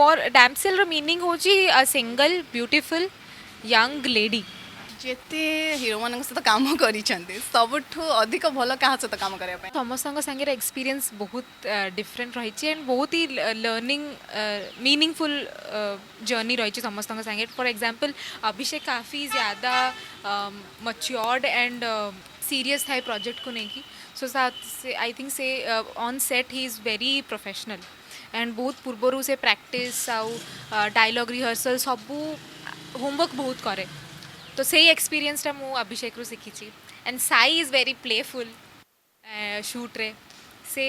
मोर damsel रो meaning होची a single beautiful young lady. ଯେତେ ହିରୋମାନଙ୍କ ସହିତ କାମ କରିଛନ୍ତି ସବୁଠୁ ଅଧିକ ଭଲ କାହା ସହିତ କାମ କରିବା ପାଇଁ? ସମସ୍ତଙ୍କ ସାଙ୍ଗରେ ଏକ୍ସପିରିଏନ୍ସ ବହୁତ ଡିଫରେଣ୍ଟ ରହିଛି ଆଣ୍ଡ ବହୁତ ହି ଲର୍ଣ୍ଣିଂ मीनिंगफुल जर्नी रही समस्तଙ୍କ ସାଙ୍ଗରେ। फॉर एग्जांपल अभिषेक काफ़ी ज़्यादा मच्योर्ड एंड सीरियस था प्रोजेक्ट को लेकिन सो आई थिंक से on set he is very professional and बहुत पूर्वर से प्रैक्टिस आउ डायलॉग रिहर्सल सबू होमवर्क बहुत करे। तो से एक्सपीरियंसटा मु अभिषेक रु शिखी। And Sai is very playful शूट्रे से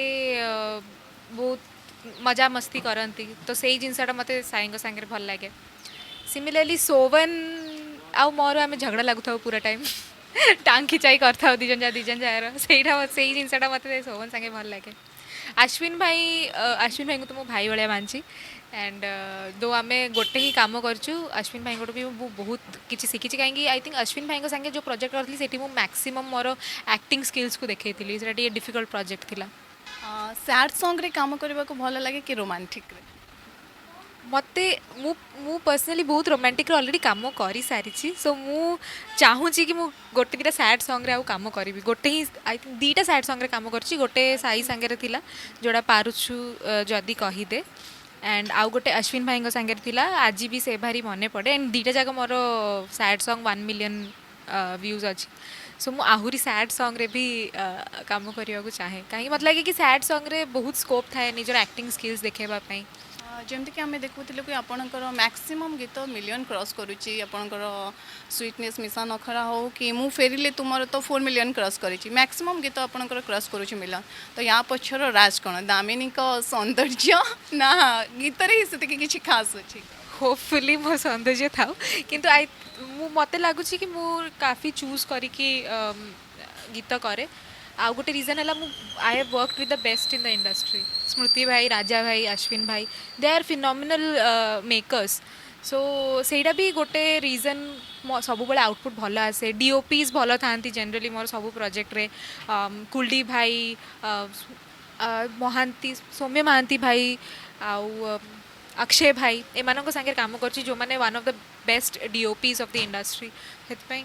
बहुत मजा मस्ती करती तो से ही जिनसा मत साई सागर भल लगे। सिमिलरली सोवन आउ मोर आम झगड़ा लगुता पूरा टाइम टांग खिंचाई करता दिजन जार से जिनसा मत सोवन सागे भल लगे। अश्विन भाई को तो मो भाई भाया मानची एंड दो आम गोटे ही कम करूँ अश्विन भाई भी बहुत किसी शिखी कहीं आई थिंक अश्विन भाई संगे जो प्रोजेक्ट करी से मैक्सिमम मोर एक्टिंग स्किल्स को देखी से डिफिकल्ट प्रोजेक्ट थिला। सैड सॉन्ग रे काम करने को भल लगे कि रोमांटिक रे? मते मु पर्सनली बहुत रोमांटिक ऑलरेडी काम कर सारी सो मु चाहूँ कि मु गोटे दुटा सैड सॉन्ग रे आउ काम करी गोटे ही आई थिंक दुटा सैड सॉन्ग रे काम कर गोटे साई सांगे थिला जोड़ा पारुछु जदि कहीदे एंड आउ गोटे अश्विन भाई सांगे थिला आज भी से भारी मन पड़े एंड दुटा जाक more sad song 1 million views अच्छी सो मु आहुरी सैड सॉन्ग रे भी काम करने को चाहे कहीं मत लगे कि सैड सॉन्ग रे बहुत स्कोप थाए निजर एक्टिंग स्किल्स देखेबा पई। जमती आम देखुलु कि आपणकर मैक्सिमम गीत मिलियन क्रॉस करुच्ची आपणकर स्वीटनेस मिसा नखरा हो कि मु फेरिले तुमर तो 4 मिलियन क्रॉस करी मैक्सिमम गीत आपणकर क्रॉस करुच्ची मिलियन तो या पछर राज कौन दामिनी सौंदर्य ना गीत रे से किसी खास अच्छी? होपफुली मो सौंदर्य था किंतु आई मत लगुच कि मु काफ़ी चूज करी गीत करे। आउ गोटे रिजन है I have worked with the best in the industry Smriti भाई राजा भाई अश्विन भाई they are phenomenal makers so सेटा भी गोटे रिजन सब बड़े आउटपुट भल आसे डीओपीज भल था जनरली मोर सब प्रोजेक्ट रे कुलदीप भाई महांती सौम्य महांती भाई आउ अक्षय भाई एमानक सागर काम कर जो मैंने one of the best DOPs of the industry से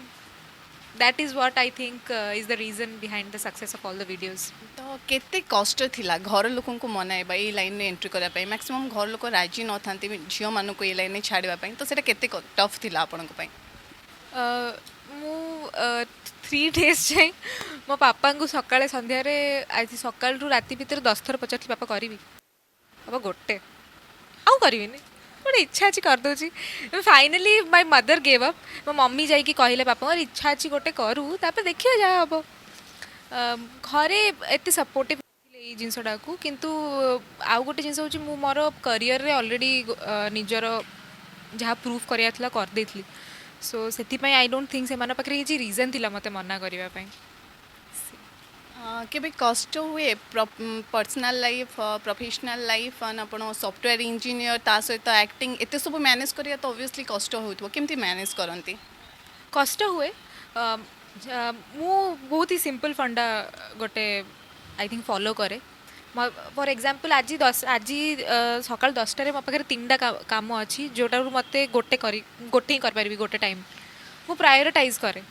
that is what I think is the reason behind the success of all the videos. तो केते कष्ट थिला घर लोकों को मनाइबा ये लाइन में एंट्री करने मैक्सिमम घर लोक राजी न था झील मान को ये लाइन में छाड़ापी तो सेटा केते टफ थिला आपन को? मु 3 डेज जाए मो पापा को सकाଳେ ସନ୍ଧ୍ୟାରେ आज सकाळू राति भितर 10 थर पचार पापा करी अब गोटे आउ करी गोटे इच्छा अच्छी करदे finally my mother gave up मो मम्मी जाइए कहले पापा मोर इच्छा अच्छी गोटे करूँ देखिए जहाँ हम घरे एत सपोर्टिव जिनसटा को किंतु आउ गोटे जिन हूँ मोर करियर रे ऑलरेडी निजर जहाँ प्रूफ कराला करदे सो से आई डोंट थिंक से पाखे किसी रीजन थिला मते मना करने। केबे कष्ट हुए पर्सनल लाइफ प्रोफेशनल लाइफ आप सॉफ्टवेयर इंजीनियर ता सहित एक्टिंग एत सब मैनेज करिया तो ऑब्वियसली कष्ट होइतबो केमती मैनेज करंती? कष्ट हुए मु बहुत ही सिंपल फंडा गोटे आई थिंक फॉलो करे फॉर एग्जांपल आज सकाल 10 मो पाखे 3टा काम अच्छी जोटा मत गोटे ही कर गोटे टाइम मु प्रायोरिटाइज करे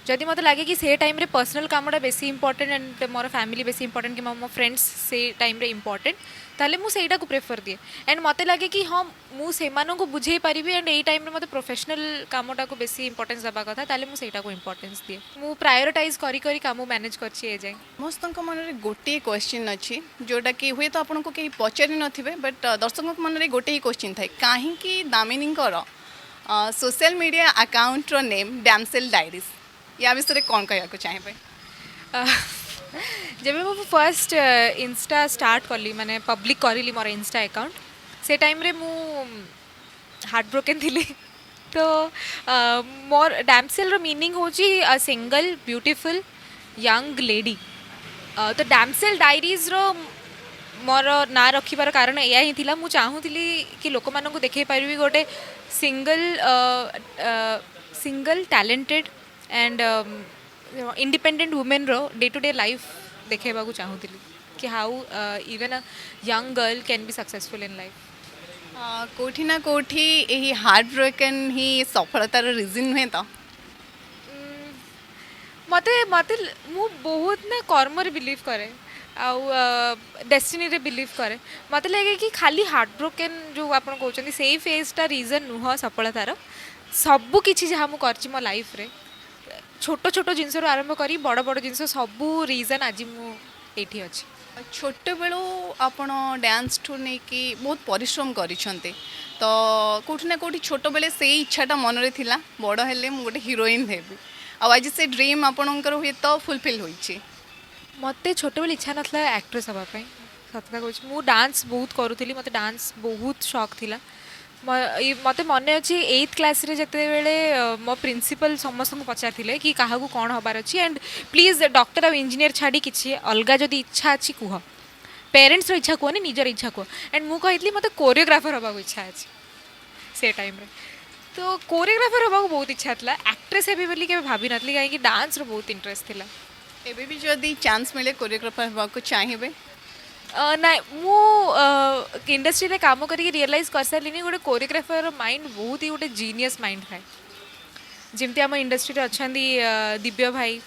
जदि मत लगे कि से टाइम रे पर्सनल कामटा बेसी इंपोर्टेंट एंड मोर फैमिली बेसी इंपोर्टेंट कि मो फ्रेंड्स से टाइम रे इंपोर्टेंट ताले मु सेटा को प्रेफर दिए एंड मत लगे कि हाँ मु सेमानन को बुझे पारिबी एंड ए टाइम रे मते प्रोफेशनल कामटा को बेसी इंपोर्टेंस देबा कथा ताले मु सेटा को इंपोर्टेंस दिए मु प्रायोरिटाइज करी करी काम मैनेज करछि ए जाय। समस्त मन में गोटे क्वेश्चन अच्छी जोटा कि हुए तो आपको कहीं पचारि नथिबे बट दर्शक मन में गोटे ही क्वेश्चन थाए कहीं दामिनी सोशल मीडिया अकाउंट रो नेम डैमसेल डायरीज या विषय कौन कहना चाहिए? जब मैं फर्स्ट इंस्टा स्टार्ट कली माने पब्लिक करी मोर इंस्टा अकाउंट से टाइम रे मु हार्ट ब्रोकन थी तो मोर डैमसेल रो मीनिंग होची a single beautiful young lady तो डैमसेल डायरीज रो मोर ना रखिबार कारण या ही थिला मु चाहूली कि लोक मानक देखै पारिबी गोटे single talented and independent women रो डे टू डे लाइफ देखेबा को चाहूली कि how even a young girl can be successful in life. कोठी ना कोठी यही हार्ट ब्रोकन ही सफलतार रिजन नुहे तो मते मते मु बहुत ना कर्म रे बिलीव करे आउ डेस्टिनी रे बिलीव करे मते लगे कि खाली हार्ट ब्रोकन जो आपण कहउछन सेही फेज रीजन नुह सफलतार सबु किछि जहाँ मु करछि मो लाइफ रे छोट छोट जिनस आरंभ करी बड़ बड़ जिनस सबु रीजन आज मु एठी अछि छोट बेलू आपण डांस ठू नहीं कि बहुत परिश्रम करिसंते तो कोठी ना कोठी छोट बेले से इच्छाटा मन रे थिला बड़ हेले मु गोटे हीरोइन हेबी आज से ड्रीम आपणकर हुए तो फुलफिल होइछि मते छोट बेले इच्छा नथला एक्ट्रेस हबा पई सतका कहूँ मु डांस बहुत करूली मते डांस बहुत शौक थिला मत मन अच्छे 8th क्लास रे जते बेले मो प्रिंसिपल समस्त को पचार कि क्या कौन हबार अच्छी एंड प्लीज डॉक्टर और इंजीनियर छाड़ी किसी अलग जदि इच्छा अच्छी कह पेरेंट्स इच्छा कहनी निजर इच्छा कह एंड मु कही मत कोरियोग्राफर हवा इच्छा अच्छी से टाइम रे तो कोरियोग्राफर हवा बहुत इच्छा था एक्ट्रेस हेबी बोली के भाभी नथली कहीं डांस रो बहुत इंटरेस्ट थिला एबे भी जदि चांस मिले कोरियोग्राफर हवा को चाहिए ना मु इंडस्ट्री रे काम करके रियलाइज कर सारे गोटे कोरियोग्राफर माइंड बहुत ही गोटे जीनियस माइंड थाए जमती आम इंडस्ट्री अच्छा दिव्य भाई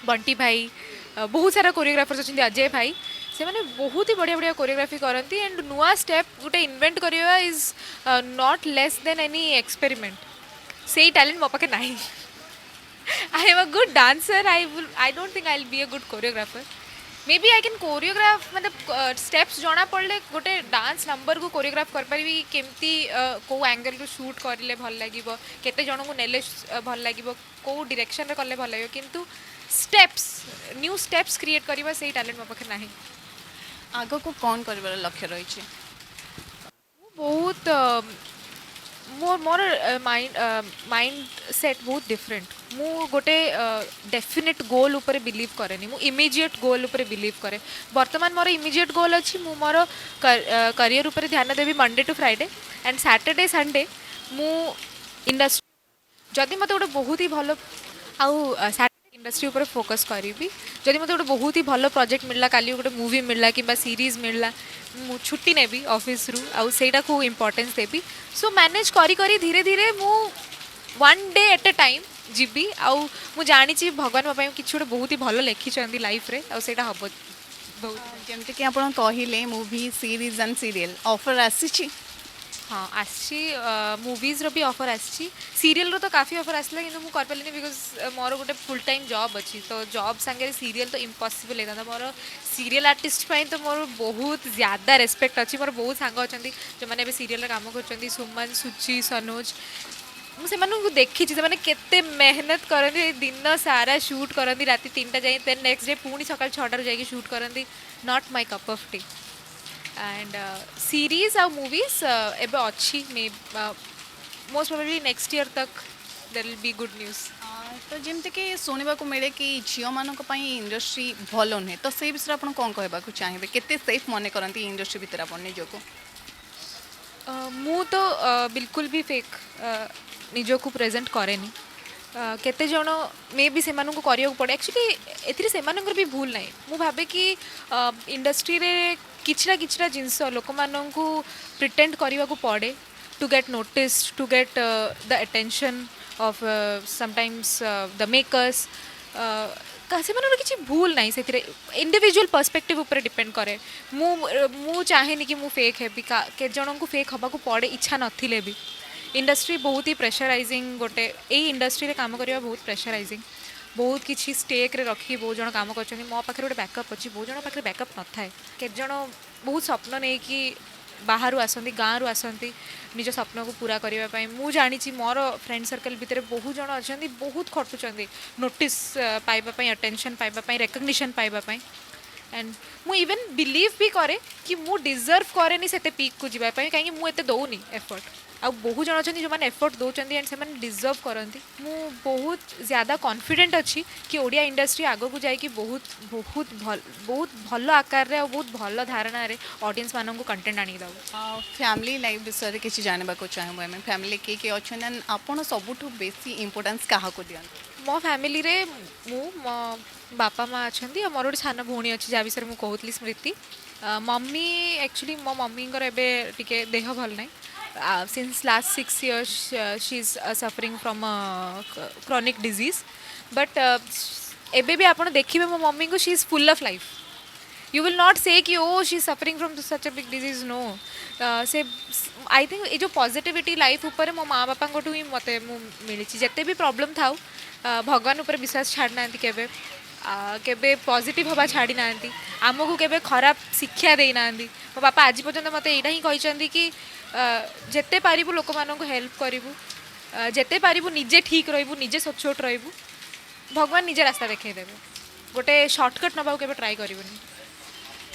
बंटी भाई बहुत सारा कोरियोग्राफर्स अच्छा अजय भाई से मैंने बहुत ही बढ़िया बढ़िया कोरियोग्राफी करती एंड नुआ स्टेप गोटे इन्वेंट करवा is not less than any experiment से टैलेंट मो पाखे नहीं I am a good dancer I don't think I will be a good choreographer maybe I can choreograph मतलब स्टेप्स जना पड़े गोटे डांस नंबर को कोरियोग्राफ कर पारि केमती को एंगल रू शूट करले भल लागिवो केते जन को नेले भल लागिवो को डायरेक्शन रे करले भल लागिवो किंतु स्टेप्स न्यू स्टेप्स क्रिएट करबा सेही टैलेंट मो पाखे नाही आगो को कौन करबार लक्ष्य रही है बहुत मोर मोर माइंड सेट बहुत डिफरेंट मु गोटे डेफिनेट गोल ऊपर बिलीव करेनी मु इमीडिएट गोल ऊपर बिलीव करे वर्तमान मोर इमीडिएट गोल अच्छी मु मोर करियर ऊपर ध्यान देवी Monday to Friday and Saturday Sunday मु इंडस्ट्री जदि मते गोटे बहुत ही भल आउ इंडस्ट्री ऊपर फोकस करी जदि मते गोटे बहुत ही भल प्रोजेक्ट मिलला काली गोटे मूवी मिलला कि सीरीज मिलला मु छुट्टी नेबी ऑफिस रु आउ सेटा को इम्पोर्टेंस देबी सो मैनेज करी करी धीरे धीरे मु one day at A time GB आउ मु जानी भगवान मो पई किछि गोटे बहुत ही भल लिखिछंती लाइफ रे आउ सेटा हबो बहुत जमती कि आपण कहिले movie series and serial offer आसी हाँ आसी मूवीज रो भी ऑफर आसी सीरियल रो तो काफ़ी ऑफर आसला कि मुझे कर बिकज मोर गोटे फुल टाइम जॉब अच्छी तो जॉब सांगे सीरियल तो इम्पॉसिबल होता मोर सीरियल आर्टिस्ट तो मोर बहुत ज़्यादा रेस्पेक्ट अच्छी मोर बहुत सांग अच्छा जो मैंने सीरियल काम कर सुमन सुचि सनोज मुझे देखी से केते मेहनत करती दिन सारा शूट करती राति 3टा जाए देन नेक्स्ट डे पुणी सकाल 6टार जाकि शूट करती not my cup of tea and series आ मूवीज एबे अच्छी may most probably next year तक there will be good news तो जमती कि शुणा मिले कि झील मान इंडस्ट्री भल नुहे तो से विषय आप कौन कहवाक चाहिए केते सेफ मन करती इंडस्ट्री भितर आप निजको मु तो बिल्कुल भी फेक निजको प्रेजेंट करेनी केते जन मे भी से करिया पड़े एक्चुअली एथिरे सेमानकर भी भूल नहीं मु भाबे कि इंडस्ट्री रे किछरा जिनस लोक माननकु प्रिटेंड करने को पड़े to get notice to get the attention of sometimes the makers से किसी भूल नहीं से इंडिविजुअल पर्सपेक्टिव ऊपर डिपेंड करे मु चाहेनी कि मु फेक है के जन को फेक हवा को पड़े इच्छा नथिले भी इंडस्ट्री बहुत ही प्रेशराइजिंग गोटे यही इंडस्ट्री रे काम करवा बहुत प्रेशराइजिंग बहुत किसी स्टेक रे रखी बहुत जन काम कर मो पाखे गोटे बैकअप अच्छी बहुत जन पाखे बैकअप न थाए के जन बहुत स्वप्न नहीं कि बाहर आसती गाँव आसती निज स्वप्न को पूरा करने मु जानी मोर फ्रेंड सर्कल भितर बहुत जन अच्छा बहुत खटुंट नोटिस पाइबापी अटेंशन पाइबापी रेकग्निशन पाइबापी एंड मु इवन बिलीव भी करे कि मु डिजर्व करे से पीक को जीवाई कहीं मुझे दौनी एफर्ट आ बहुत जन अच्छा जो मैंने एफर्ट दौरान एंड से डिजर्व करती मु बहुत ज़्यादा कॉन्फिडेंट अच्छी कि ओडिया इंडस्ट्री आगो को जाकि बहुत भल आकार रे बहुत भल धारणा रे ऑडियंस मानक कंटेंट आनी दब फैमिली लाइफ विषय किसी जानवा चाहूँ आम फैमिली किए अच्छा आपड़ सबुठ बेसी इंपोर्टेंस क्या दिखाते मो फैमिली रे मो बापा माँ अच्छा मोर गोटे सान भौणी अच्छी जहाँ विषय मुझे कहती स्मृति मम्मी एक्चुअली मो मम्मी एबे टिके देह भल नहीं since last 6 years she is suffering from chronic disease but एबे भी आप देखिए मो मम्मी को she is full of life you will not say कि oh she suffering from such a big disease no so I think ये जो पॉजिटिविटी लाइफ ऊपर मो माँ बापा ही मत मिली जिते भी प्रॉब्लम था भगवान ऊपर विश्वास छाड़ ना केबे केबे पॉजिटिव हवा छाड़ी ना आमको केबे खराब शिक्षा दे ना मो बापा आज पर्यंत मत यहाँ ही कहते कि जिते पारू लोक मान हेल्प करूँ जिते पारू निजे ठीक रही निजे सचोट रही भगवान निजे रास्ता देखा गोटे सर्टकट नवा के ट्राए करनी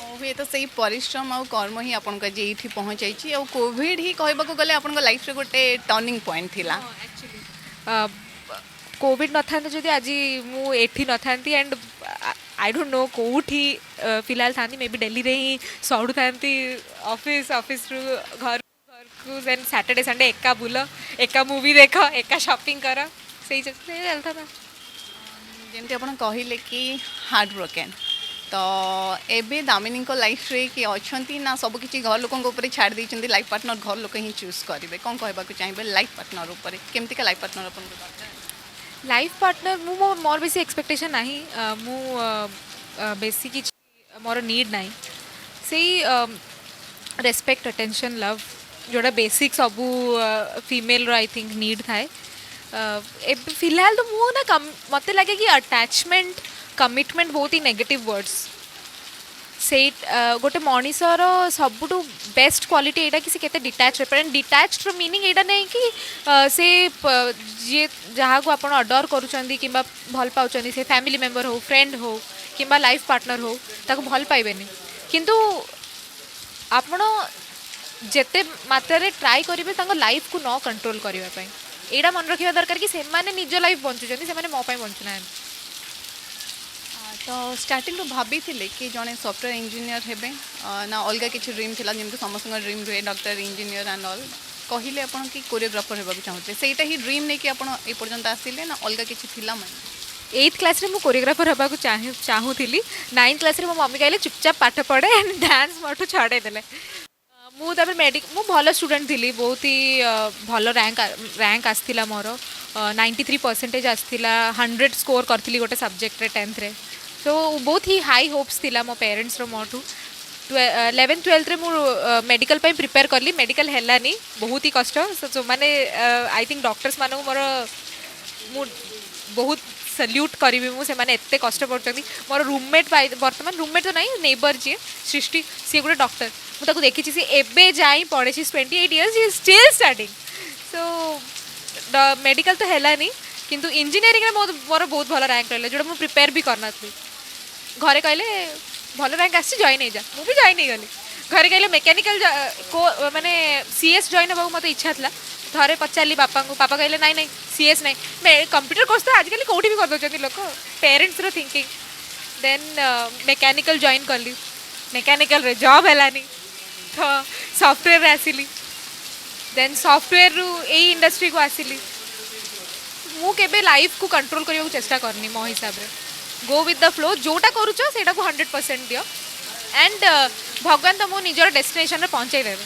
हुए तो सही परिश्रम और कर्म ही आपन ये पहुँचाई और कोविड ही कहवाक गले आप लाइफ रे गोटे टर्निंग पॉइंट थिला एक्चुअली कोविड न था जदि आज मुझे न था एंड आई डोंट नो कौटी फिलहाल था मे बी दिल्ली रे ही सड़ू था ऑफिस ऑफिस रु घर घर को देन सैटरडे संडे एका बुल एका मूवी देख एका शॉपिंग कर सही चलता था जमती आप कहले कि हार्ट ब्रोकेन तो एबे दामिनी को लाइफ रे कि अच्छी ना सब किसी घर लोकों ऊपर छाड़ देती लाइफ पार्टनर घर लोक ही चूज करेंगे कौन कहवाक चाहिए लाइफ पार्टनर ऊपर केमती का लाइफ पार्टनर अपन लाइफ पार्टनर मोर बेसी एक्सपेक्टेशन ना मु बेसी कि मोर नीड ना से रेस्पेक्ट अटेंशन लव जोड़ा बेसिक सबू फीमेल आई थिंक नीड थाए फिलहाल तो मु ना मत लगे कि अटैचमेंट कमिटमेंट बहुत ही नेगेटिव वर्ड्स से गोटे मनीषर सबुठ बेस्ट क्वालिटी यहाँ कि केते डिटाच हो डिटाच्ड मीनिंग यहाँ नहीं कि से जी जहाँ को आप अडर करुँच कि भल पाँच से फैमिली मेंबर हो फ्रेंड हो कि लाइफ पार्टनर हो ताको भल पाइबे किंतु आपण जेते मात्रा ट्राई करेंगे लाइफ को न कंट्रोल करने यहाँ मन रखा दरकार कि से निज लाइफ बंचुं से मो बंचुना तो स्टार्टिंग तो भाभी थे कि जड़े सॉफ्टवेयर इंजीनियर हेबे ना अलग किसी ड्रीम थिला जमी समस्त ड्रीम रुए डॉक्टर इंजीनियर एंड ऑल कहले आपन कि कोरियोग्राफर होगा चाहते सेटा ही ड्रीम नहीं कि आप पर्यंत आसिले ना अलग किसी थिला माने 8th क्लास रे मु कोरियोग्राफर होगा चाहूली 9th क्लास रे मो मम्मी कहले चुपचाप पाठ पढ़े एंड डांस मोठू छड़े देले मुझे मु भल स्टूडेंट थी बहुत ही भल रैंक आसला मोर 93% आसला 100 स्कोर करी गोटे सब्जेक्ट 10th रे सो बहुत ही हाई होप्स थिला मो पेरेंट्स रो मोठू 11th 12th रे मु मेडिकल पे प्रिपेयर करली मेडिकल हेलानी बहुत ही कष्ट सो माने आई थिंक डॉक्टर्स मान मोर मु बहुत सल्यूट करी मुझे एत कष्ट पड़ती मोर रूममेट बर्तमान रूममेट तो नहीं नेबर जी सृष्टि सी गोटे डॉक्टर मुझे देखी सी एबे जाई पढ़े 28 years she still studying so medical तो हेलानी किंतु इंजीनियरिंग में मोर बहुत भल रैंक रहा जोटा मुझे प्रिपेयर भी करना घरे कहले भल रैंक आसी जॉइन नहीं जा मुझे जॉइन नहीं गली घरे कहले मेकानिकल को माने सीएस जॉइन होगा मत इच्छा था थरे पचारि बापा को पापा कहले नाई नाई सीएस नाई कंप्यूटर कोर्स तो आजकल कौटी भी कर दौरान लोक पेरेंट्स रो थिंकिंग देन मेकानिकल जॉइन कली मेकानिकल रे जॉब हेलानी तो सॉफ्टवेयर आसिली देन सॉफ्टवेयर रु यही इंडस्ट्री को आसिली मु केबे लाइफ को कंट्रोल करने को चेष्टा करनी मो हिसाब रे गो विथ द फ्लो जोटा करूछ सेटा को 100% दियो एंड भगवान तुमको निजर डेस्टिनेशन रे पहुंचाई देबे।